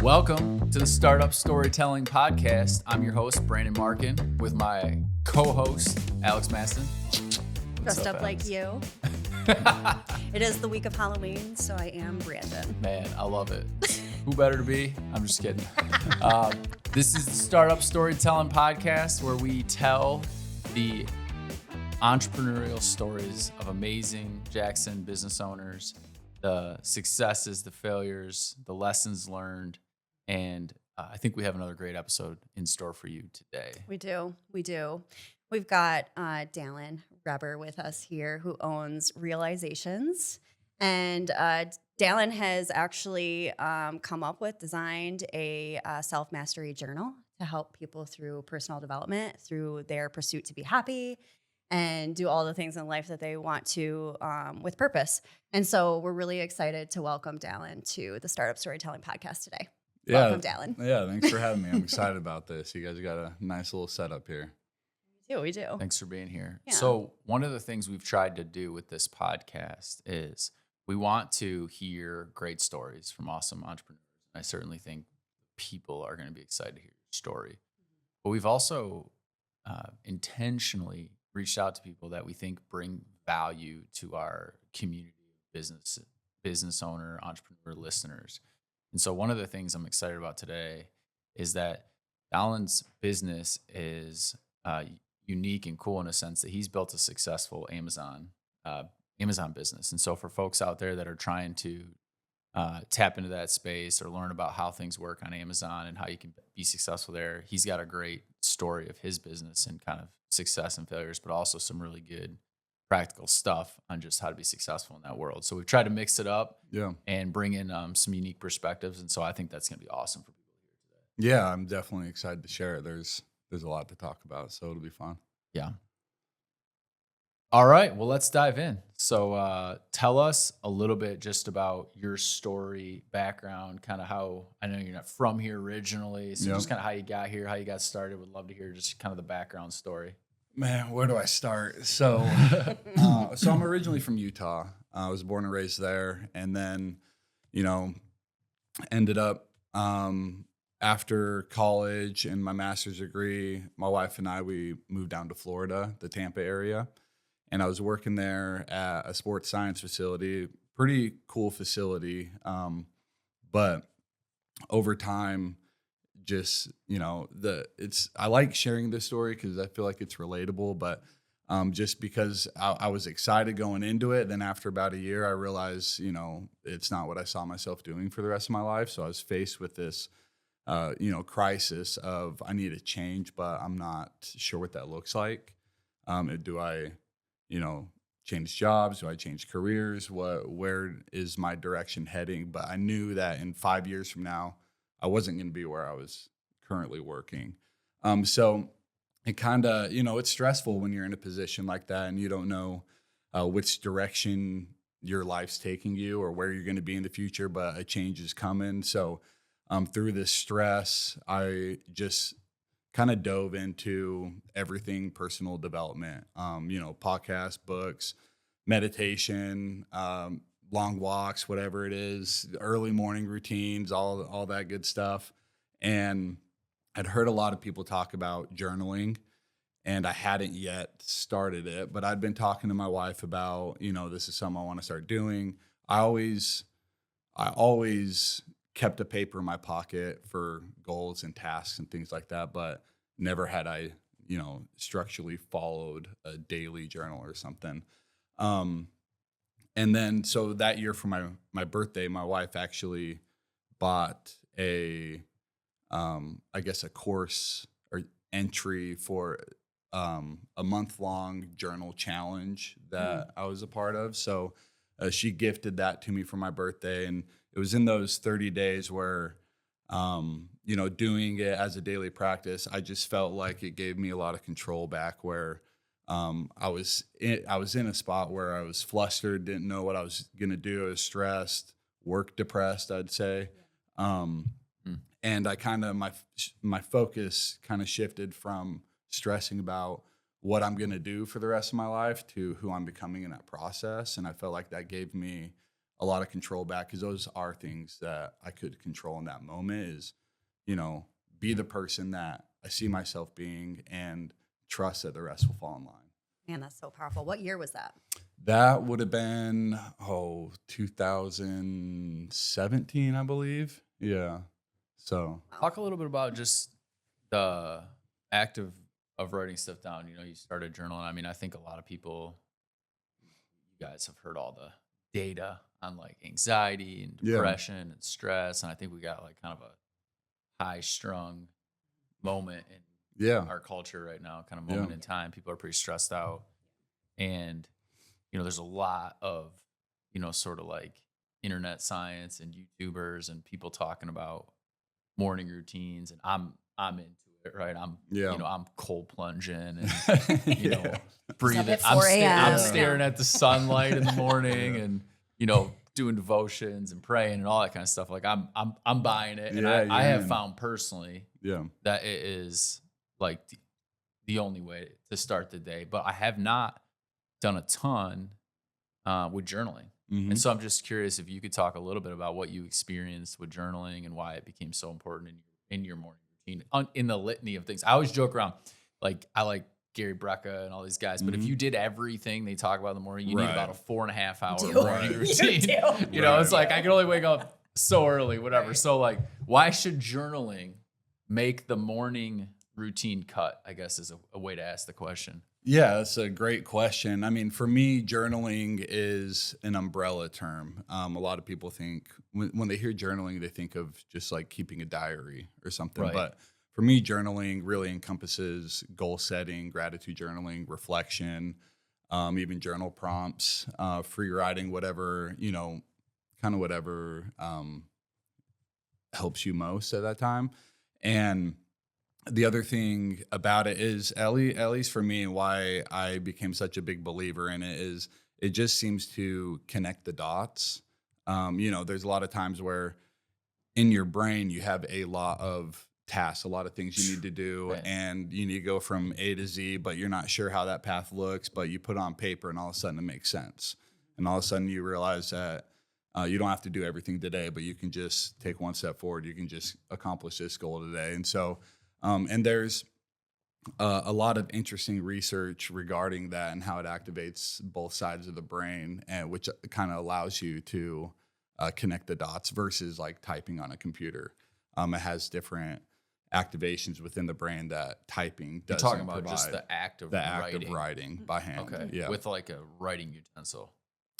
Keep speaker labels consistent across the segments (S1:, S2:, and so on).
S1: Welcome to the Startup Storytelling Podcast. I'm your host, Brandon Marken, with my co-host, Alex Masten.
S2: Dressed up like you. It is the week of Halloween, so I am Brandon.
S1: Man, I love it. Who better to be? I'm just kidding. This is the Startup Storytelling Podcast, where we tell the entrepreneurial stories of amazing Jackson business owners, the successes, the failures, the lessons learned, and I think we have another great episode in store for you today.
S2: We do. We've got Dallen Reber with us here, who owns Realizations. And Dallen has actually designed a self-mastery journal to help people through personal development, through their pursuit to be happy and do all the things in life that they want to with purpose. And so we're really excited to welcome Dallen to the Startup Storytelling Podcast today. Welcome, Dallen.
S3: Yeah, thanks for having me. I'm excited about this. You guys got a nice little setup here.
S2: We do.
S1: Thanks for being here.
S2: Yeah.
S1: So one of the things we've tried to do with this podcast is we want to hear great stories from awesome entrepreneurs. I certainly think people are going to be excited to hear your story. But we've also intentionally reached out to people that we think bring value to our community of business owner, entrepreneur listeners. And so one of the things I'm excited about today is that Dallen's business is unique and cool in a sense that he's built a successful Amazon business. And so for folks out there that are trying to tap into that space or learn about how things work on Amazon and how you can be successful there, he's got a great story of his business and kind of success and failures, but also some really good practical stuff on just how to be successful in that world. So we've tried to mix it up and bring in some unique perspectives. And so I think that's going to be awesome for people here today.
S3: Yeah, I'm definitely excited to share it. There's a lot to talk about, so it'll be fun.
S1: Yeah. All right. Well, let's dive in. So tell us a little bit just about your story, background, kind of how, I know you're not from here originally, so just kind of how you got here, how you got started. Would love to hear just kind of the background story.
S3: Man, where do I start? So, so I'm originally from Utah. I was born and raised there, and then, ended up after college and my master's degree, my wife and I, we moved down to Florida, the Tampa area, and I was working there at a sports science facility, pretty cool facility, but over time, just I like sharing this story because I feel like it's relatable, but just because I was excited going into it, then after about a year I realized it's not what I saw myself doing for the rest of my life. So I was faced with this crisis of I need a change, but I'm not sure what that looks like. Do I change jobs? Do I change careers? Where is my direction heading? But I knew that in 5 years from now I wasn't going to be where I was currently working. So it kind of, it's stressful when you're in a position like that and you don't know which direction your life's taking you or where you're going to be in the future, but a change is coming. So through this stress, I just kind of dove into everything personal development, podcasts, books, meditation, long walks, whatever it is, early morning routines, all that good stuff. And I'd heard a lot of people talk about journaling, and I hadn't yet started it, but I'd been talking to my wife about, this is something I want to start doing. I always kept a paper in my pocket for goals and tasks and things like that, but never had I, structurally followed a daily journal or something. And then, so that year for my birthday, my wife actually bought a course or entry for a month-long journal challenge that I was a part of. So she gifted that to me for my birthday. And it was in those 30 days where, doing it as a daily practice, I just felt like it gave me a lot of control back where I was in a spot where I was flustered, didn't know what I was going to do. I was stressed, work depressed, I'd say. And I kind of, my focus kind of shifted from stressing about what I'm going to do for the rest of my life to who I'm becoming in that process. And I felt like that gave me a lot of control back, because those are things that I could control in that moment, is, be the person that I see myself being and trust that the rest will fall in line.
S2: Man, that's so powerful. What year was that?
S3: That would have been, 2017, I believe. Yeah. So
S1: Talk a little bit about just the act of writing stuff down. You started journaling. I mean, I think a lot of people, you guys have heard all the data on like anxiety and depression and stress. And I think we got like kind of a high strung moment in our culture right now, kind of moment in time. People are pretty stressed out. And, there's a lot of, sort of like internet science and YouTubers and people talking about morning routines. And I'm into it, right? I'm cold plunging and, breathing. I'm staring at the sunlight in the morning and, doing devotions and praying and all that kind of stuff. Like I'm buying it. And I have found personally that it is like the only way to start the day, but I have not done a ton with journaling.
S3: Mm-hmm.
S1: And so I'm just curious if you could talk a little bit about what you experienced with journaling and why it became so important in your morning routine, in the litany of things. I always joke around, like I like Gary Brecka and all these guys, but if you did everything they talk about in the morning, you need about a 4.5 hour morning routine. It's like I can only wake up so early, whatever. Right. So like, why should journaling make the morning routine cut, I guess is a way to ask the question.
S3: Yeah, that's a great question. I mean, for me, journaling is an umbrella term. A lot of people think when they hear journaling, they think of just like keeping a diary or something. Right. But for me, journaling really encompasses goal setting, gratitude journaling, reflection, even journal prompts, free writing, whatever, kind of whatever helps you most at that time. And the other thing about it is, at least for me, and why I became such a big believer in it, is it just seems to connect the dots. There's a lot of times where in your brain you have a lot of tasks, a lot of things you need to do, right. And you need to go from A to Z, but you're not sure how that path looks, but you put it on paper and all of a sudden it makes sense. And all of a sudden you realize that you don't have to do everything today, but you can just take one step forward. You can just accomplish this goal today. And so, and there's a lot of interesting research regarding that and how it activates both sides of the brain, and which kind of allows you to connect the dots versus like typing on a computer. It has different activations within the brain that typing doesn't.
S1: You're talking about
S3: provide.
S1: Just the act of writing
S3: by hand.
S1: Okay. Yeah. With like a writing utensil.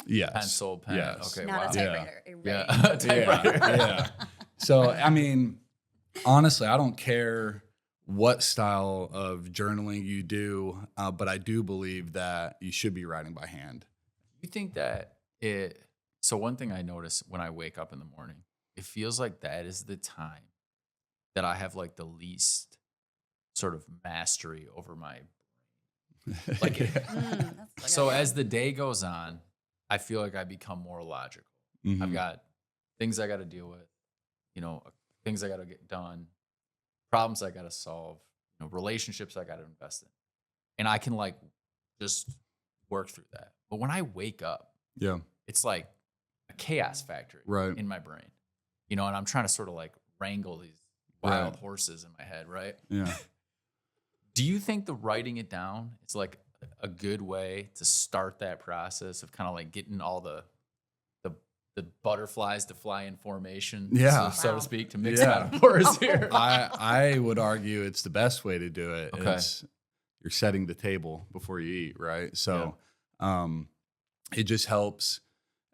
S3: Yes.
S1: Pencil, pen.
S3: Yes.
S2: Okay. Not a typewriter.
S1: Yeah. A typewriter.
S3: Yeah. So, I mean, honestly, I don't care what style of journaling you do, but I do believe that you should be writing by hand.
S1: You think that so one thing I notice when I wake up in the morning, it feels like that is the time that I have like the least sort of mastery over my brain. Like so as the day goes on, I feel like I become more logical. Mm-hmm. I've got things I got to deal with, things I got to get done, problems I got to solve, relationships I got to invest in. And I can like just work through that. But when I wake up, it's like a chaos factory in my brain, and I'm trying to sort of like wrangle these wild horses in my head, right?
S3: Yeah.
S1: Do you think the writing it down is like a good way to start that process of kind of like getting all the butterflies to fly in formation, so to speak, to mix metaphors here?
S3: I would argue it's the best way to do it.
S1: Okay.
S3: You're setting the table before you eat, right? So it just helps,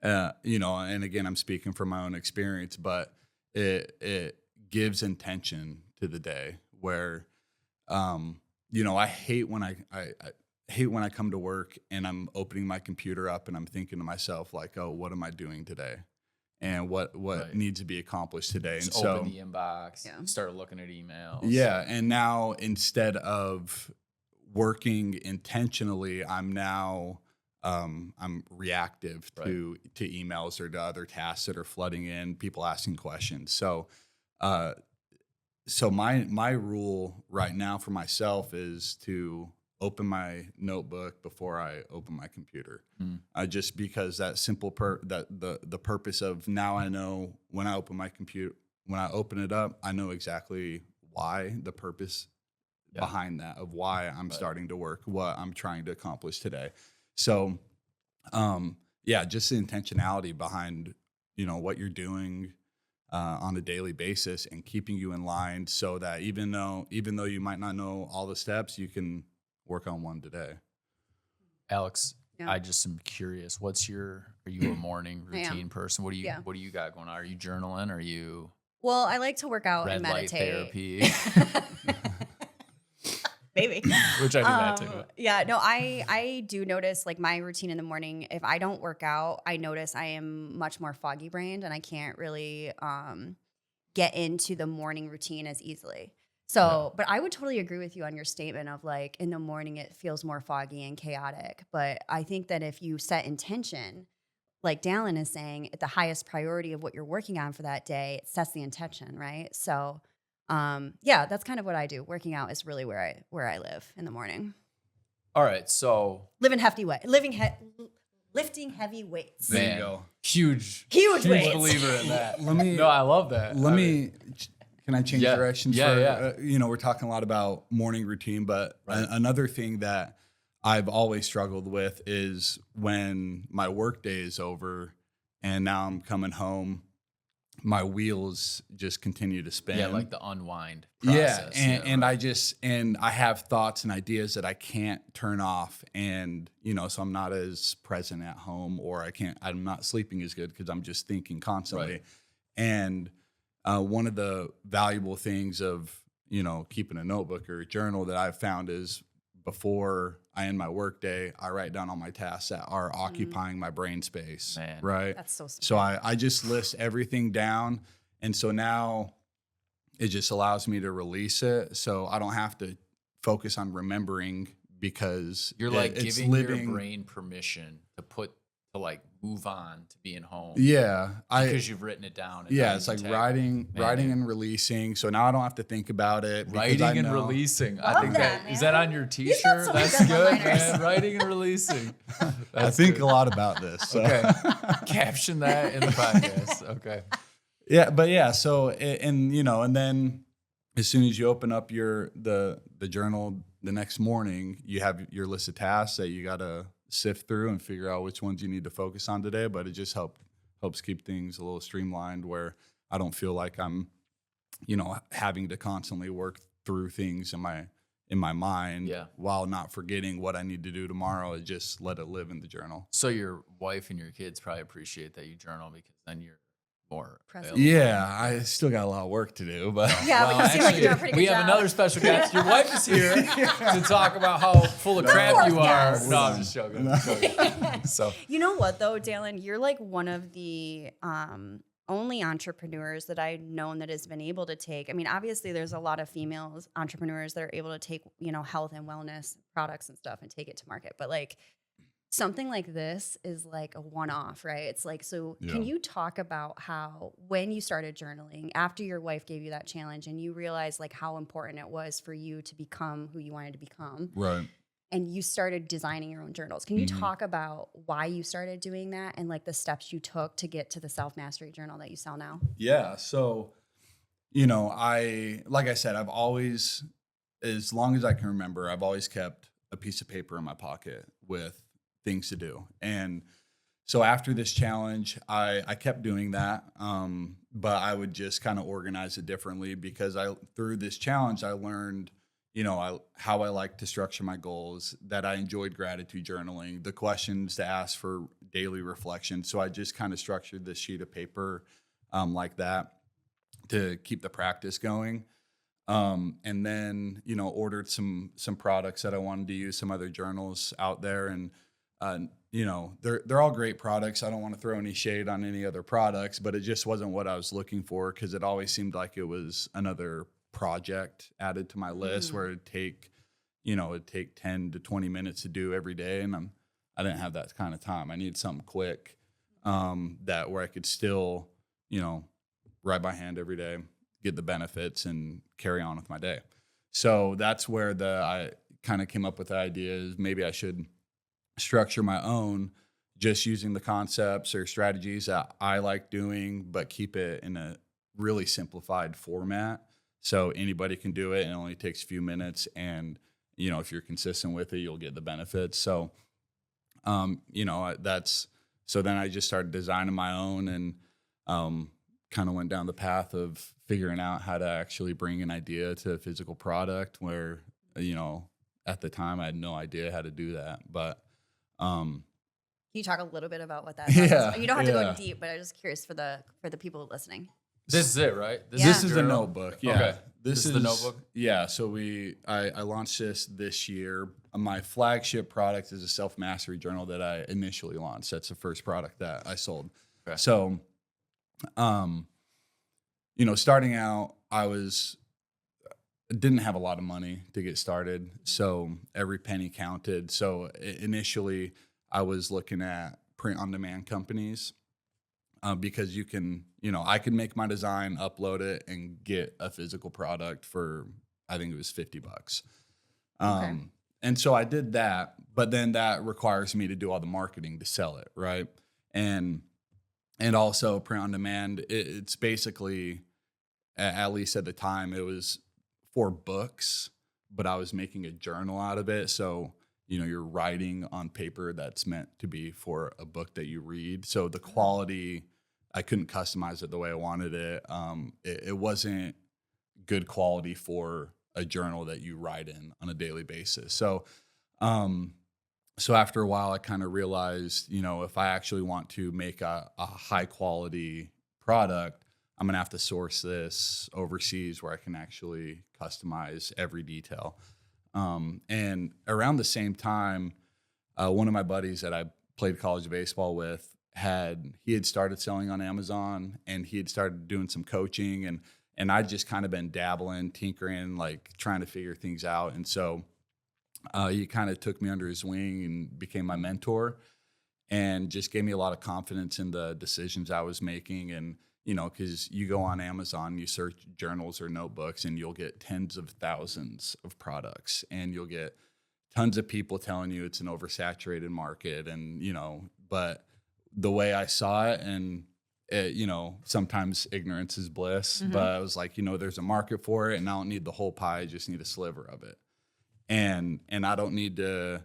S3: and again, I'm speaking from my own experience, but it gives intention to the day where, I hate when I hate when I come to work and I'm opening my computer up and I'm thinking to myself like, oh, what am I doing today? And what needs to be accomplished today?
S1: Just
S3: and so
S1: open the inbox, start looking at emails.
S3: Yeah. And now instead of working intentionally, I'm reactive to emails or to other tasks that are flooding in, people asking questions. So my rule right now for myself is to open my notebook before I open my computer. Just because that simple the purpose of now I know when I open my computer, when I open it up, I know exactly why, the purpose behind that, of why I'm starting to work, what I'm trying to accomplish today. So, just the intentionality behind, what you're doing on a daily basis and keeping you in line, so that even though you might not know all the steps, you can work on one today.
S1: Alex, I just am curious. Are you a morning routine person? What do you got going on? Are you journaling? Are you
S2: Well, I like to work out and meditate.
S1: Red light therapy.
S2: Maybe.
S1: Which I do that too.
S2: Yeah, no, I do notice like my routine in the morning. If I don't work out, I notice I am much more foggy brained and I can't really get into the morning routine as easily. So, but I would totally agree with you on your statement of like in the morning it feels more foggy and chaotic. But I think that if you set intention, like Dallen is saying, at the highest priority of what you're working on for that day, it sets the intention, right? So that's kind of what I do. Working out is really where I live in the morning.
S1: All right, so
S2: lifting heavy weights.
S1: Man,
S3: there you go.
S1: Huge
S2: weights.
S1: believer in that. I love that.
S3: Can I change directions?
S1: Yeah.
S3: We're talking a lot about morning routine, but another thing that I've always struggled with is when my work day is over and now I'm coming home, my wheels just continue to spin.
S1: Yeah, like the unwind process.
S3: And I have thoughts and ideas that I can't turn off. And, so I'm not as present at home, or I'm not sleeping as good because I'm just thinking constantly.
S1: Right.
S3: And one of the valuable things of, keeping a notebook or a journal that I've found is before I end my work day, I write down all my tasks that are occupying my brain space.
S1: Man.
S3: Right.
S2: That's so smart.
S3: So I just list everything down. And so now it just allows me to release it. So I don't have to focus on remembering, because
S1: you're like giving your brain permission to move on to being home.
S3: Yeah.
S1: Because you've written it down.
S3: It's like writing and releasing. So now I don't have to think about it.
S1: Writing and releasing. I think
S2: that
S1: is that on your t-shirt? That's good, man. Writing and releasing.
S3: I think a lot about this. So.
S1: Okay. Caption that in the podcast. Okay.
S3: Yeah. But yeah. So, and then as soon as you open up the journal the next morning, you have your list of tasks that you got to sift through and figure out which ones you need to focus on today. But it just helps keep things a little streamlined, where I don't feel like I'm, having to constantly work through things in my mind while not forgetting what I need to do tomorrow. I just let it live in the journal.
S1: So your wife and your kids probably appreciate that you journal, because then you're more present.
S3: Yeah, I still got a lot of work to do, but
S2: but you seem like you're doing a pretty good
S1: we
S2: job.
S1: have another special guest. Your wife is here to talk about how full of crap you are. No, I'm just joking. So
S2: you know what though, Dallen, you're like one of the only entrepreneurs that I've known that has been able to take. I mean, obviously, there's a lot of female entrepreneurs that are able to take health and wellness products and stuff and take it to market, but like. Something like this is like a one-off, right? It's like, Can you talk about how when you started journaling, after your wife gave you that challenge and you realized like how important it was for you to become who you wanted to become?
S3: Right.
S2: And you started designing your own journals. Can you talk about why you started doing that and like the steps you took to get to the self-mastery journal that you sell now?
S3: Yeah. So, like I said, I've always, as long as I can remember, I've always kept a piece of paper in my pocket with things to do. And so after this challenge, I kept doing that. But I would just kind of organize it differently, because through this challenge, I learned, how I like to structure my goals, that I enjoyed gratitude journaling, the questions to ask for daily reflection. So I just kind of structured this sheet of paper like that to keep the practice going. And then, ordered some products that I wanted to use, some other journals out there. And they're all great products. I don't want to throw any shade on any other products, but it just wasn't what I was looking for, because it always seemed like it was another project added to my list where it'd take 10 to 20 minutes to do every day. And I didn't have that kind of time. I needed something quick, where I could still, write by hand every day, get the benefits and carry on with my day. So that's where I kind of came up with the idea is maybe I should structure my own, just using the concepts or strategies that I like doing, but keep it in a really simplified format so anybody can do it and it only takes a few minutes. And, you know, if you're consistent with it, you'll get the benefits. So, you know, so then I just started designing my own and kind of went down the path of figuring out how to actually bring an idea to a physical product where, you know, at the time I had no idea how to do that. But
S2: Can you talk a little bit about what that is?
S3: Yeah,
S2: You don't have to
S3: yeah.
S2: go deep, but I'm just curious for the people listening.
S1: This is it, right?
S2: Yeah.
S3: This is the
S1: journal?
S3: notebook. Yeah.
S1: Okay.
S3: This
S1: is the notebook?
S3: Yeah. So I launched this year. My flagship product is a self-mastery journal that I initially launched. That's the first product that I sold.
S1: Okay.
S3: So, you know, starting out, didn't have a lot of money to get started. So every penny counted. So initially I was looking at print on demand companies. Because you can, you know, I could make my design, upload it, and get a physical product for, I think it was $50.
S2: Okay.
S3: And so I did that, but then that requires me to do all the marketing to sell it, right? And also print on demand. It's basically, at least at the time, it was for books, but I was making a journal out of it. So, you know, you're writing on paper that's meant to be for a book that you read. So the quality, I couldn't customize it the way I wanted it. It wasn't good quality for a journal that you write in on a daily basis. So, so after a while, I kind of realized, you know, if I actually want to make a high quality product, I'm gonna have to source this overseas where I can actually customize every detail. And around the same time, one of my buddies that I played college baseball with he had started selling on Amazon, and he had started doing some coaching, and I'd just kind of been dabbling, tinkering, like trying to figure things out. And so he kind of took me under his wing and became my mentor, and just gave me a lot of confidence in the decisions I was making. And, you know, because you go on Amazon, you search journals or notebooks, and you'll get tens of thousands of products, and you'll get tons of people telling you it's an oversaturated market. And, you know, but the way I saw it, and you know, sometimes ignorance is bliss, but I was like, you know, there's a market for it, and I don't need the whole pie. I just need a sliver of it. And I don't need to,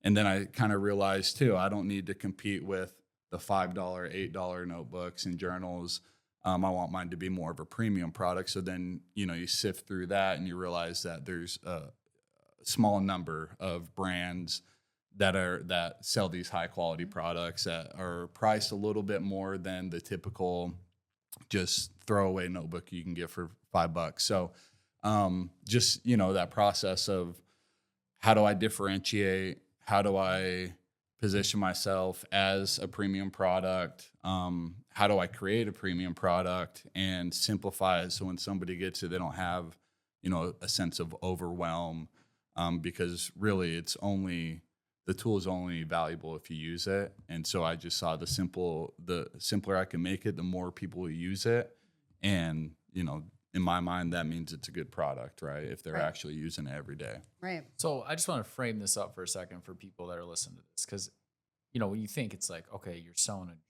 S3: and then I kind of realized too, I don't need to compete with the $5, $8 notebooks and journals. I want mine to be more of a premium product. So then, you know, you sift through that and you realize that there's a small number of brands that sell these high quality products that are priced a little bit more than the typical just throwaway notebook you can get for $5. So just, you know, that process of how do I differentiate? How do I position myself as a premium product? How do I create a premium product and simplify it so when somebody gets it, they don't have, you know, a sense of overwhelm, because really the tool is only valuable if you use it. And so I just saw the simpler I can make it, the more people will use it. And, you know, in my mind, that means it's a good product, right? If they're actually using it every day.
S2: Right.
S1: So I just want to frame this up for a second for people that are listening to this. Because, you know, when you think it's like, okay, you're selling a journal.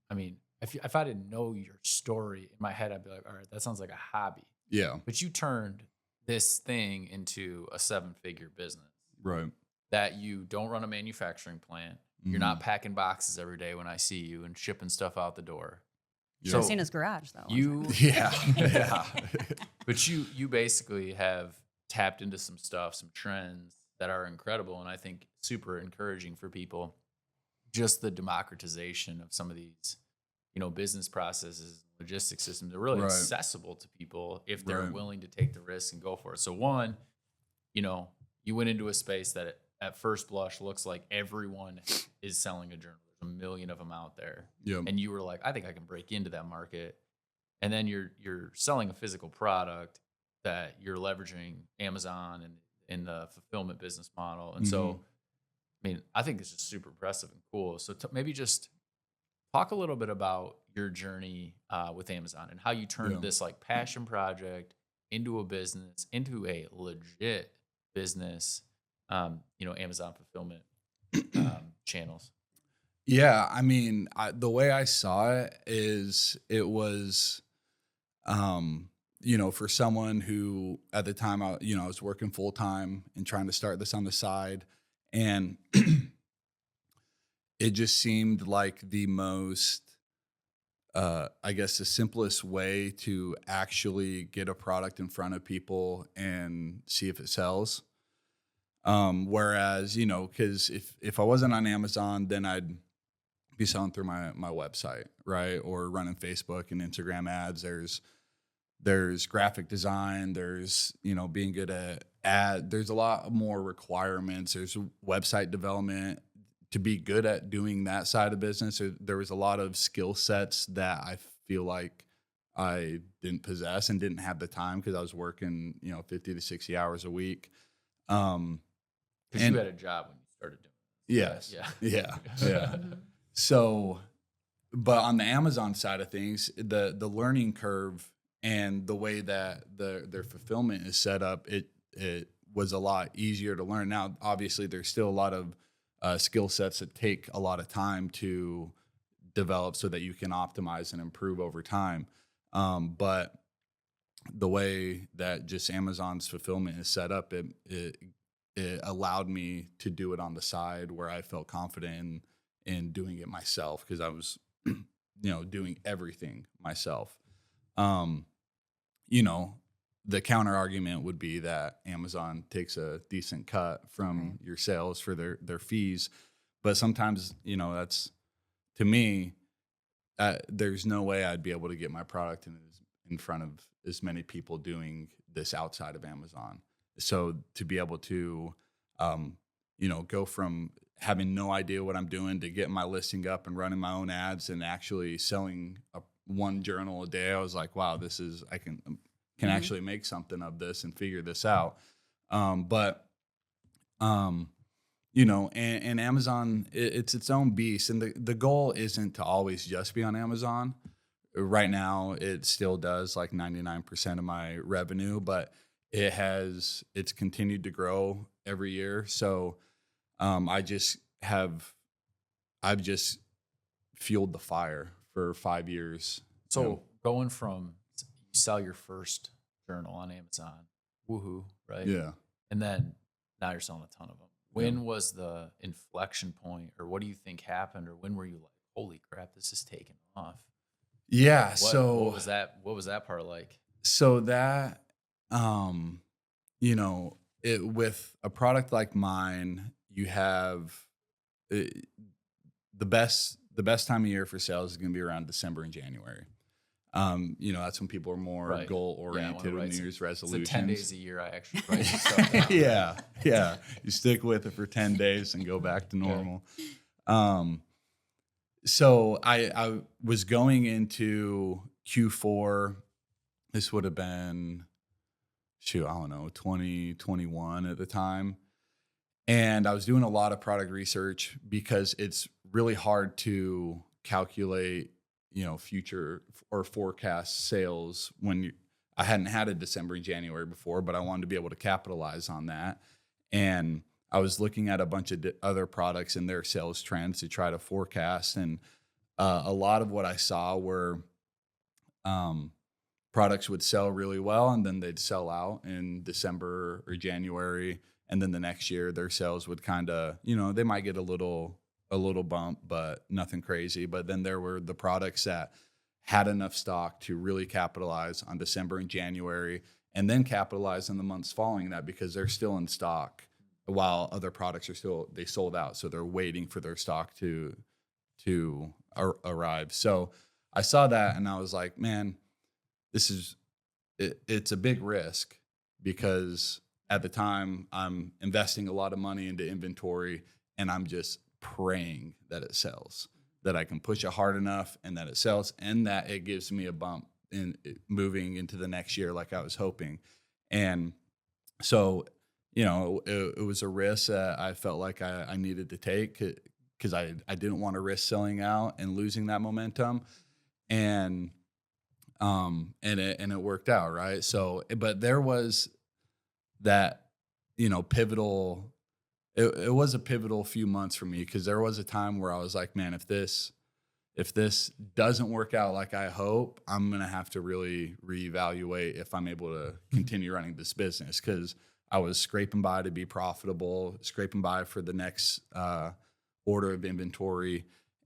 S1: I mean, if I didn't know your story in my head, I'd be like, all right, that sounds like a hobby.
S3: Yeah.
S1: But you turned this thing into a 7-figure business.
S3: Right.
S1: That you don't run a manufacturing plant.
S3: Mm-hmm.
S1: You're not packing boxes every day when I see you and shipping stuff out the door.
S3: Yeah.
S1: So
S2: I've seen his garage though.
S3: Yeah. Yeah.
S1: But you basically have tapped into some stuff, some trends that are incredible, and I think super encouraging for people. Just the democratization of some of these, you know, business processes, logistics systems are really accessible to people if they're willing to take the risk and go for it. So one, you know, you went into a space that at first blush looks like everyone is selling a journal. There's a million of them out there.
S3: Yeah.
S1: And you were like, I think I can break into that market. And then you're selling a physical product that you're leveraging Amazon and in the fulfillment business model. And so, I mean, I think this is super impressive and cool. So maybe just talk a little bit about your journey with Amazon and how you turned this like passion project into a business, into a legit business, Amazon fulfillment channels?
S3: Yeah, I mean, the way I saw it is it was, for someone who at the time I was working full time and trying to start this on the side, and it just seemed like the most, I guess, the simplest way to actually get a product in front of people and see if it sells. Whereas, because if I wasn't on Amazon, then I'd be selling through my website, right? Or running Facebook and Instagram ads. There's graphic design, there's, being good at there's a lot more requirements. There's website development to be good at doing that side of business. There was a lot of skill sets that I feel like I didn't possess and didn't have the time because I was working, 50 to 60 hours a week.
S1: Because you had a job when you started doing
S3: Yes.
S1: Yeah.
S3: Yeah. So, but on the Amazon side of things, the learning curve and the way that their fulfillment is set up, it was a lot easier to learn. Now, obviously, there's still a lot of skill sets that take a lot of time to develop so that you can optimize and improve over time. But the way that just Amazon's fulfillment is set up, it allowed me to do it on the side where I felt confident in doing it myself because I was, doing everything myself. The counter argument would be that Amazon takes a decent cut from your sales for their fees. But sometimes, that's, to me, there's no way I'd be able to get my product in front of as many people doing this outside of Amazon. So to be able to, go from having no idea what I'm doing to getting my listing up and running my own ads and actually selling one journal a day, I was like, wow, I can actually make something of this and figure this out. And Amazon, it's its own beast. And the goal isn't to always just be on Amazon. Right now, it still does like 99% of my revenue, but it's continued to grow every year. So I've just fueled the fire for 5 years.
S1: So going from you sell your first journal on Amazon, woohoo, right?
S3: Yeah.
S1: And then now you're selling a ton of them. When was the inflection point, or what do you think happened, or when were you like, holy crap, this is taking off?
S3: Yeah.
S1: What was that? What was that part like?
S3: So that, with a product like mine, you have the best time of year for sales is going to be around December and January. That's when people are more goal oriented with New Year's resolutions.
S1: 10 days a year, I actually write stuff down.
S3: Yeah. You stick with it for 10 days and go back to normal. So I was going into Q4. This would have been, 2021 at the time. And I was doing a lot of product research because it's really hard to calculate, future or forecast sales when I hadn't had a December and January before, but I wanted to be able to capitalize on that. And I was looking at a bunch of other products and their sales trends to try to forecast. And a lot of what I saw were products would sell really well and then they'd sell out in December or January. And then the next year their sales would kind of, they might get a little bump, but nothing crazy. But then there were the products that had enough stock to really capitalize on December and January and then capitalize in the months following that because they're still in stock while other products they sold out. So they're waiting for their stock to arrive. So I saw that and I was like, man, it's a big risk because at the time I'm investing a lot of money into inventory and I'm just praying that it sells, that I can push it hard enough and that it sells and that it gives me a bump in moving into the next year like I was hoping. And so, it was a risk that I felt like I needed to take because I didn't want to risk selling out and losing that momentum. And it worked out, right? So, but there was that pivotal. It was a pivotal few months for me, because there was a time where I was like, man, if this doesn't work out like I hope, I'm going to have to really reevaluate if I'm able to continue running this business, because I was scraping by to be profitable, scraping by for the next order of inventory.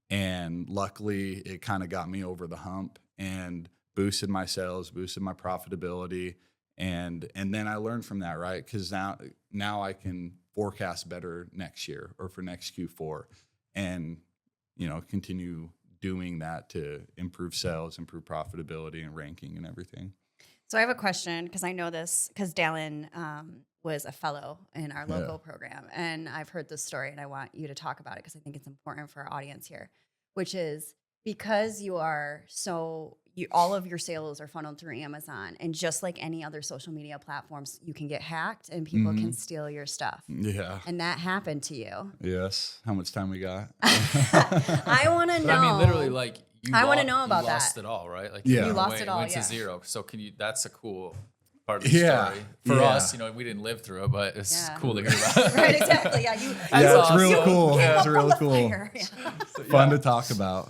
S3: And luckily, it kind of got me over the hump and boosted my sales, boosted my profitability. And then I learned from that, right? Because now I can forecast better next year or for next Q4, and continue doing that to improve sales, improve profitability and ranking and everything.
S2: So I have a question, because I know this because Dallen was a fellow in our local program, and I've heard this story, and I want you to talk about it because I think it's important for our audience here, which is because all of your sales are funneled through Amazon, and just like any other social media platforms, you can get hacked and people can steal your stuff.
S3: Yeah.
S2: And that happened to you.
S3: Yes. How much time we got?
S2: I want to know.
S1: I mean, literally, like,
S2: I want to know about
S1: you lost
S2: that.
S1: it all, right? Like,
S3: Yeah.
S2: You lost it all,
S1: went
S2: yeah.
S1: to zero. So that's a cool part of the story. For us, we didn't live through it, but it's cool to hear about.
S2: Right, exactly. Yeah,
S3: it's real cool. It's really cool.
S2: Yeah.
S3: Fun to talk about.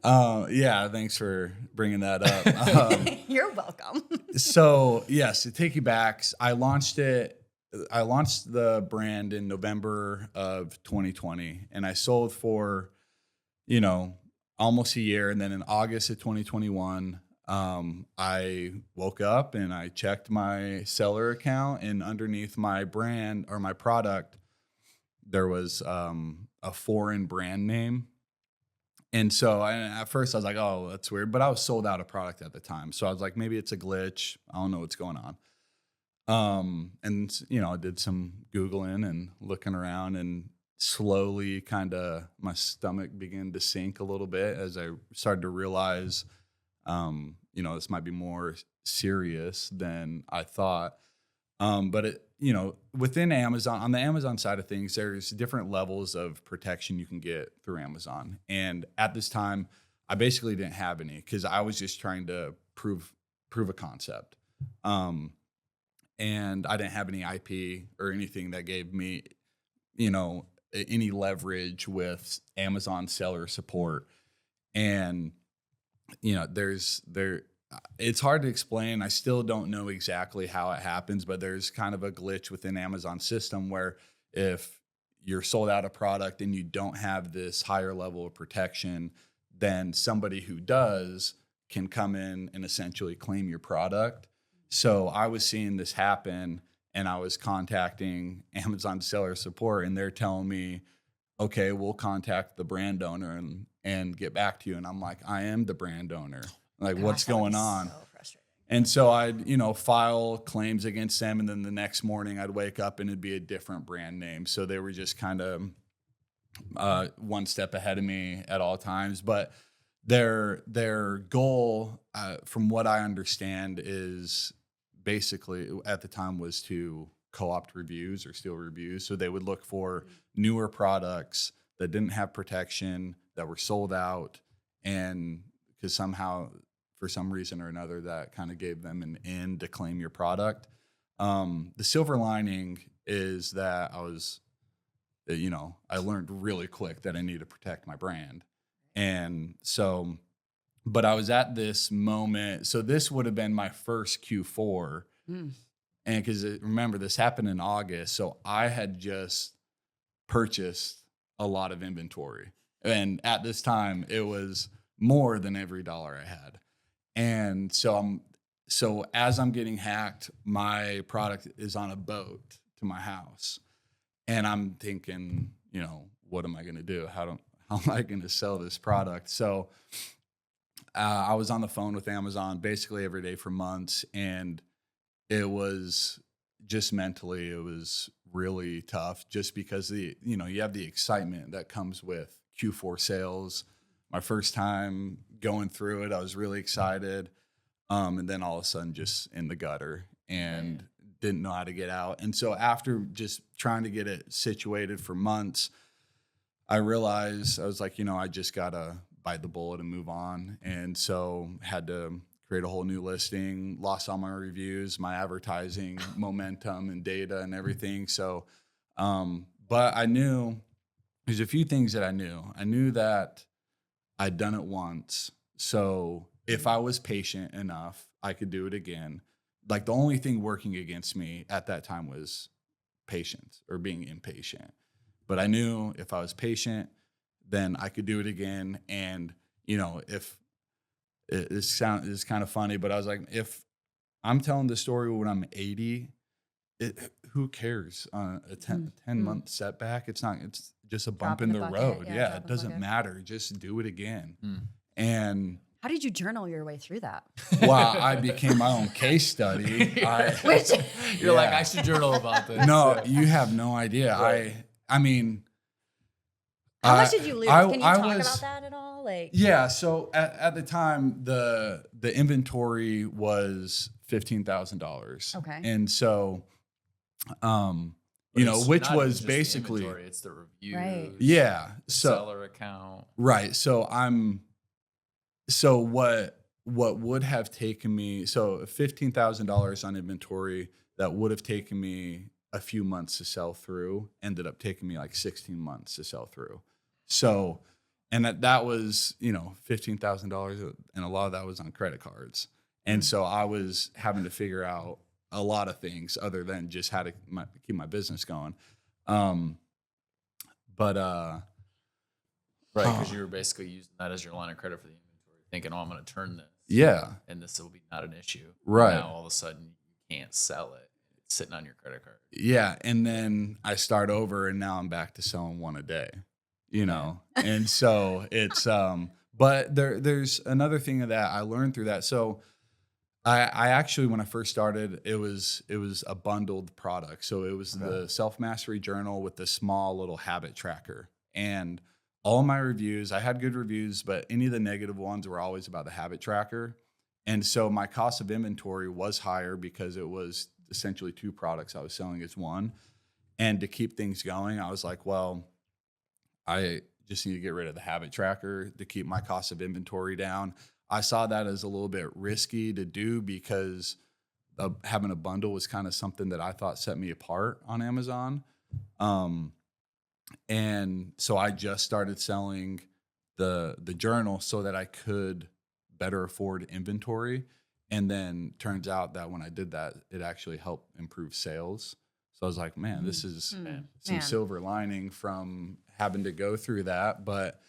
S3: Thanks for bringing that up.
S2: You're welcome.
S3: So yes, to take you back, I launched the brand in November of 2020, and I sold for, almost a year. And then in August of 2021, I woke up and I checked my seller account, and underneath my brand or my product, there was a foreign brand name. And so at first I was like, oh, that's weird. But I was sold out of product at the time. So I was like, maybe it's a glitch. I don't know what's going on. I did some Googling and looking around, and slowly kind of my stomach began to sink a little bit as I started to realize, this might be more serious than I thought. But it, within Amazon, on the Amazon side of things, there's different levels of protection you can get through Amazon. And at this time, I basically didn't have any, because I was just trying to prove a concept. And I didn't have any IP or anything that gave me, any leverage with Amazon seller support. And, it's hard to explain. I still don't know exactly how it happens, but there's kind of a glitch within Amazon's system where if you're sold out of product and you don't have this higher level of protection, then somebody who does can come in and essentially claim your product. So I was seeing this happen, and I was contacting Amazon seller support, and they're telling me, okay, we'll contact the brand owner and get back to you. And I'm like, I am the brand owner. Like,
S2: Gosh,
S3: what's going on?
S2: So frustrating.
S3: And so I'd, file claims against them. And then the next morning I'd wake up and it'd be a different brand name. So they were just kind of one step ahead of me at all times. But their goal, from what I understand, is basically at the time was to co-opt reviews or steal reviews. So they would look for newer products that didn't have protection, that were sold out, and because somehow, for some reason or another, that kind of gave them an in to claim your product. The silver lining is that I learned really quick that I need to protect my brand. And so, but I was at this moment. So this would have been my first Q4. And because remember, this happened in August. So I had just purchased a lot of inventory. And at this time, it was more than every dollar I had. And so as I'm getting hacked, my product is on a boat to my house. And I'm thinking, what am I going to do? How am I going to sell this product? So I was on the phone with Amazon basically every day for months. And it was just mentally, it was really tough, just because you have the excitement that comes with Q4 sales. My first time going through it, I was really excited. And then all of a sudden just in the gutter and didn't know how to get out. And so after just trying to get it situated for months, I realized I was like, I just got to bite the bullet and move on. And so had to create a whole new listing, lost all my reviews, my advertising momentum and data and everything. So, but I knew there's a few things that I knew. I knew that I'd done it once. So if I was patient enough, I could do it again. Like the only thing working against me at that time was patience or being impatient. But I knew if I was patient, then I could do it again. And, you know, if it's kind of funny, but I was like, if I'm telling the story when I'm 80, who cares? A 10-month setback, it's just a bump in the road. Yeah, it doesn't matter. Just do it again. And
S2: how did you journal your way through that?
S3: well, I became my own case study.
S1: You're like, I should journal about this.
S3: No, you have no idea. Right. I mean,
S2: how much did you lose? Can you talk about that at all? Like,
S3: yeah. So at the time, the inventory was $15,000.
S2: Okay.
S3: And so, you know, which was basically
S1: it's the reviews.
S3: Right. Yeah.
S1: The
S3: so
S1: seller account.
S3: Right. So what would have taken me, so $15,000 on inventory that would have taken me a few months to sell through ended up taking me like 16 months to sell through. So, and that was, you know, $15,000, and a lot of that was on credit cards. And so I was having to figure out a lot of things other than just how to keep my business going. Right,
S1: because you were basically using that as your line of credit for the inventory, thinking, I'm going to turn this.
S3: Yeah.
S1: And this will be not an issue.
S3: Right.
S1: Now all of a sudden you can't sell it. It's sitting on your credit card.
S3: Yeah. And then I start over, and now I'm back to selling one a day, you know? And so it's, but there's another thing that I learned through that. So I actually, when I first started, it was a bundled product. So it was the Self-Mastery Journal with the small little habit tracker. And all my reviews, I had good reviews, but any of the negative ones were always about the habit tracker. And so my cost of inventory was higher because it was essentially two products I was selling as one. And to keep things going, I was like, well, I just need to get rid of the habit tracker to keep my cost of inventory down. I saw that as a little bit risky to do because having a bundle was kind of something that I thought set me apart on Amazon. And so I just started selling the journal so that I could better afford inventory. And then turns out that when I did that, it actually helped improve sales. So I was like, man, this is some silver lining from having to go through that. But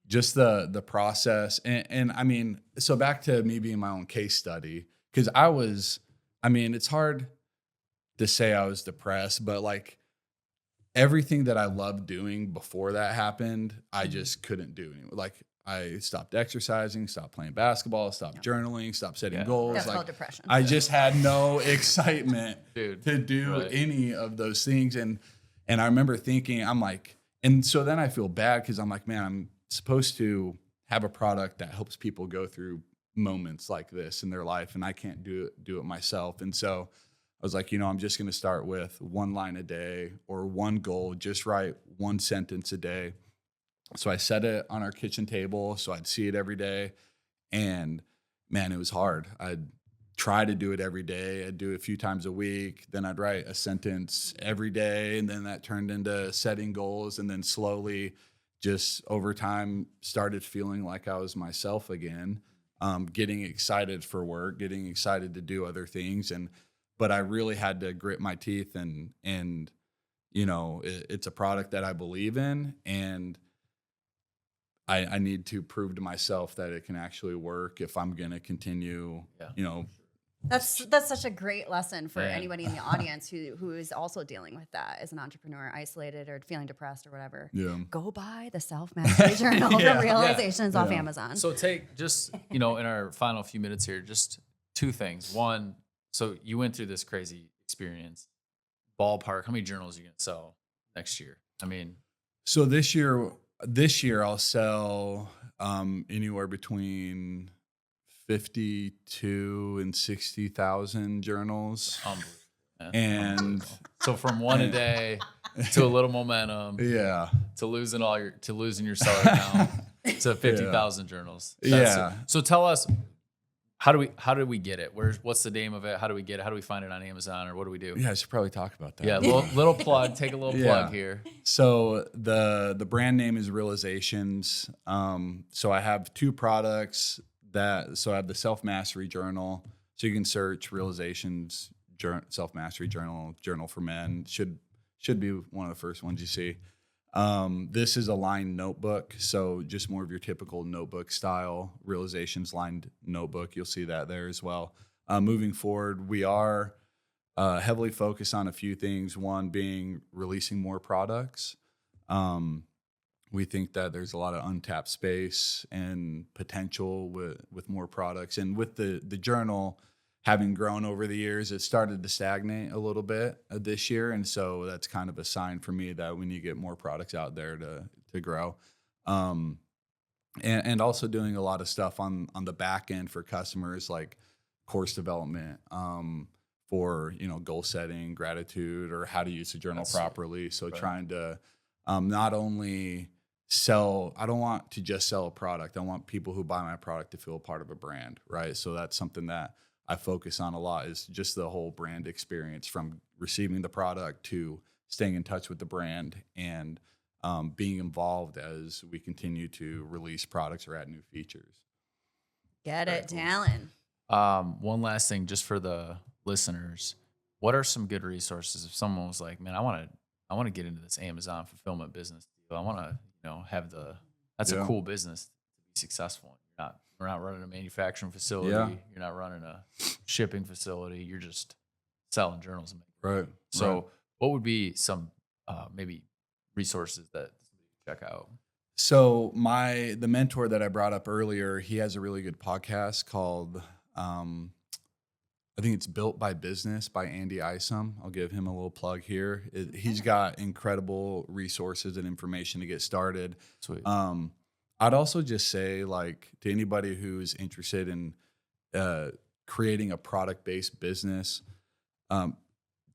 S3: just the process. And I mean, so back to me being my own case study, because it's hard to say I was depressed, but like everything that I loved doing before that happened, I just couldn't do anymore. Like I stopped exercising, stopped playing basketball, stopped journaling, stopped setting goals.
S2: That's
S3: like
S2: called depression.
S3: I just had no excitement
S1: to
S3: do any of those things. And I remember thinking, I'm like, and so then I feel bad because I'm like, man, I'm supposed to have a product that helps people go through moments like this in their life, and I can't do it myself. And so I was like, I'm just going to start with one line a day or one goal, just write one sentence a day. So I set it on our kitchen table so I'd see it every day. And man, it was hard. I'd try to do it every day. I'd do it a few times a week. Then I'd write a sentence every day. And then that turned into setting goals. And then slowly, just over time, started feeling like I was myself again, getting excited for work, getting excited to do other things. But I really had to grit my teeth and it's a product that I believe in, and I need to prove to myself that it can actually work if I'm going to continue,
S2: That's such a great lesson for anybody in the audience who is also dealing with that as an entrepreneur, isolated or feeling depressed or whatever. Yeah. Go buy the Self-Mastery Journal from Realizations off Amazon.
S1: So take just, in our final few minutes here, just two things. One, so you went through this crazy experience. Ballpark, how many journals are you going to sell next year? I mean,
S3: so this year I'll sell anywhere between 52 and 60,000 journals. And
S1: so from one a day to a little momentum,
S3: to
S1: losing your seller account. to 50,000 journals.
S3: Yeah.
S1: So tell us, how do we get it? What's the name of it? How do we get it? How do we find it on Amazon, or what do we do?
S3: Yeah, I should probably talk about that.
S1: Yeah, little plug. Take a little plug here.
S3: So the brand name is Realizations. So I have 2 products so I have the Self Mastery Journal. So you can search Realizations Self Mastery Journal for Men. Should be one of the first ones you see. This is a lined notebook, so just more of your typical notebook style Realizations lined notebook. You'll see that there as well. Moving forward, we are heavily focused on a few things. One being releasing more products. We think that there's a lot of untapped space and potential with more products. And with the journal having grown over the years, it started to stagnate a little bit this year. And so that's kind of a sign for me that we need to get more products out there to grow. And also doing a lot of stuff on the back end for customers, like course development, for, goal setting, gratitude, or how to use the journal properly. So trying to not only I don't want to just sell a product. I want people who buy my product to feel a part of a brand, right? So that's something that I focus on a lot, is just the whole brand experience, from receiving the product to staying in touch with the brand and being involved as we continue to release products or add new features.
S2: Get it, Dallen.
S1: One last thing, just for the listeners, what are some good resources if someone was like, man, I want to get into this Amazon fulfillment business. I want to, have that's a cool business to be successful. We're not running a manufacturing facility.
S3: Yeah.
S1: You're not running a shipping facility. You're just selling journals.
S3: Right.
S1: So what would be some maybe resources that check out?
S3: So the mentor that I brought up earlier, he has a really good podcast called, I think it's Built by Business by Andy Isom. I'll give him a little plug here. He's got incredible resources and information to get started.
S1: Sweet.
S3: I'd also just say, like, to anybody who's interested in creating a product-based business,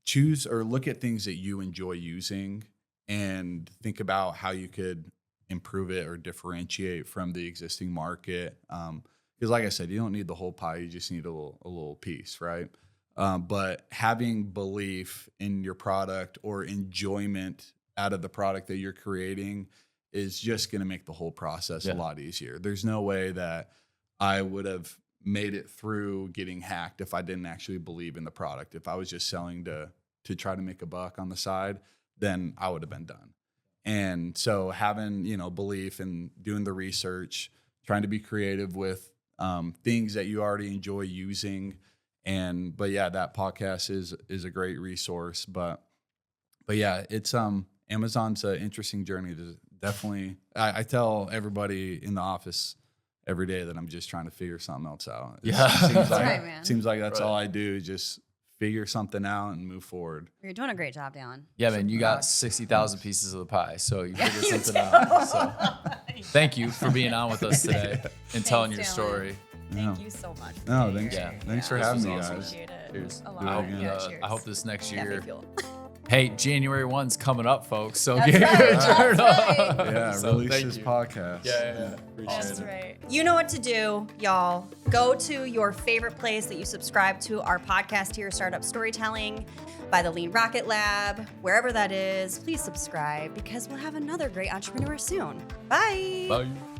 S3: choose or look at things that you enjoy using and think about how you could improve it or differentiate from the existing market. Because like I said, you don't need the whole pie. You just need a little piece, right? But having belief in your product or enjoyment out of the product that you're creating is just going to make the whole process a lot easier. There's no way that I would have made it through getting hacked if I didn't actually believe in the product. If I was just selling to try to make a buck on the side, then I would have been done. And so having, belief and doing the research, trying to be creative with things that you already enjoy using. But yeah, that podcast is a great resource. But yeah, it's Amazon's an interesting journey. To definitely, I tell everybody in the office every day that I'm just trying to figure something else out. Seems like that's all I do, just figure something out and move forward.
S2: You're doing a great job, Dallen.
S1: Yeah, man, you got 60,000 pieces of the pie, so you figured something out. So thank you for being on with us today and telling your story.
S2: Thank you so much.
S3: No, thanks for having me, guys.
S2: Appreciate it.
S1: Cheers.
S2: A lot.
S1: I hope this next year.
S2: Fuel.
S1: Hey, January 1's coming up, folks. So
S2: That's
S1: get
S2: right,
S1: your
S2: that's
S1: turn
S2: right.
S1: up.
S3: Yeah,
S1: So
S3: release
S1: thank
S3: this
S1: you.
S3: podcast.
S1: Yeah.
S2: That's right. You know what to do, y'all. Go to your favorite place that you subscribe to our podcast here, Startup Storytelling by the Lean Rocket Lab, wherever that is. Please subscribe because we'll have another great entrepreneur soon. Bye.
S1: Bye.